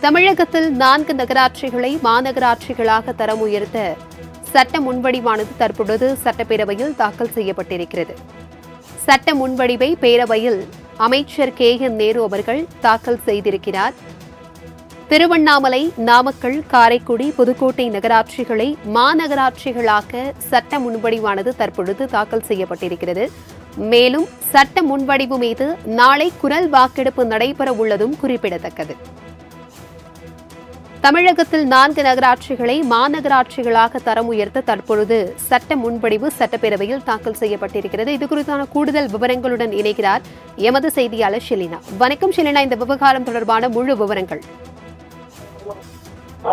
தமிழகத்தில் 4 நகராட்சிகளை மாநகராட்சிகளாக தரம் உயர்த்த சட்ட முன்வடிவானது தற்பொழுது சட்டப்பேரவையில் தாக்கல் செய்யப்பட்டிருக்கிறது. சட்ட முன்வடிவை பேரவையில் அமைச்சர் KN நேரு அவர்கள் தாக்கல் செய்திருக்கிறார். திருவண்ணாமலை, நாமக்கல், காரைக்குடி, புதுக்கோட்டை நகராட்சிகளை மாநகராட்சிகளாக சட்ட முன்வடிவானது தற்பொழுது தாக்கல் செய்யப்பட்டிருக்கிறது. மேலும் சட்ட முன்வடிவு மீது நாளை குரல் வாக்கெடுப்பு நடைபெற உள்ளதும் குறிப்பிடத்தக்கது. தமிழகத்தில் 4 நகராட்சிகளை மாநகராட்சிகளாக தரம் உயர்த்த தற்பொழுது சட்ட முன்வடிவு சட்டப்பேரவையில் தாக்கல் செய்யப்பட்டிருக்கிறது. இதுகுறித்தான கூடுதல் விவரங்களுடன் இணைகிறார் எமது செய்தியாளர் ஷெலினா. வணக்கம் ஷெலினா, இந்த விவகாரம் தொடர்பான முழு விவரங்கள்.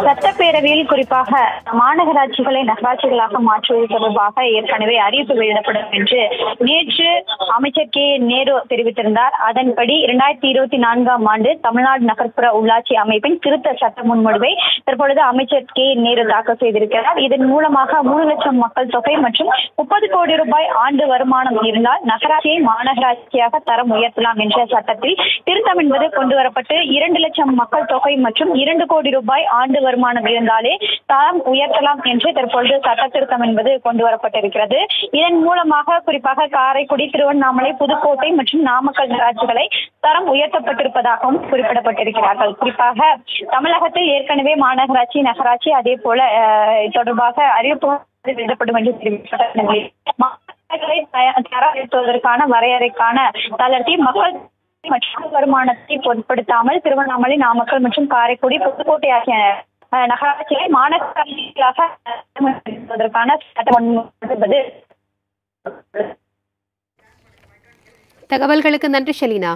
சட்டப்பேரவையில் குறிப்பாக மாநகராட்சிகளை நகராட்சிகளாக மாற்றுவது தொடர்பாக ஏற்கனவே அறிவிப்பு வெளியிடப்படும் என்று நேற்று அமைச்சர் KN நேரு தெரிவித்திருந்தார். அதன்படி 2024ஆம் ஆண்டு தமிழ்நாடு நகர்ப்புற உள்ளாட்சி அமைப்பின் திருத்த சட்ட முன்வடிவை தற்பொழுது அமைச்சர் KN நேரு தாக்கல் செய்திருக்கிறார். இதன் மூலமாக 3 லட்சம் மக்கள் தொகை மற்றும் 30 கோடி ரூபாய் ஆண்டு வருமானம் இருந்தால் நகராட்சியை மாநகராட்சியாக தரம் உயர்த்தலாம் என்ற சட்டத்தில் திருத்தம் என்பது கொண்டுவரப்பட்டு 2 லட்சம் மக்கள் தொகை மற்றும் 2 கோடி ரூபாய் ஆண்டு வருமானம் இருந்தாலே தரம் உயர்த்தலாம் என்று தற்பொழுது சட்ட திருத்தம் என்பது கொண்டுவரப்பட்டிருக்கிறது. இதன் மூலமாக குறிப்பாக காரைக்குடி, திருவண்ணாமலை, புதுக்கோட்டை மற்றும் நாமக்கல் நகராட்சிகளை தரம் உயர்த்தப்பட்டிருப்பதாகவும் குறிப்பிடப்பட்டிருக்கிறார்கள். குறிப்பாக தமிழகத்தில் ஏற்கனவே மாநகராட்சி, நகராட்சி அதே போல தொடர்பாக அறிவிப்பு வெளியிடப்படும் என்று தெரிவிக்கப்பட்டதற்கான வரையறைக்கான தளர்த்தி மக்கள் மற்றும் வருமானத்தை பொருட்படுத்தாமல் திருவண்ணாமலை, நாமக்கல் மற்றும் காரைக்குடி, புதுக்கோட்டை ஆகிய நகராட்சிகளை மாநகராட்சிகளாக சட்டம் தகவல்களுக்கு நன்றி ஷெலினா.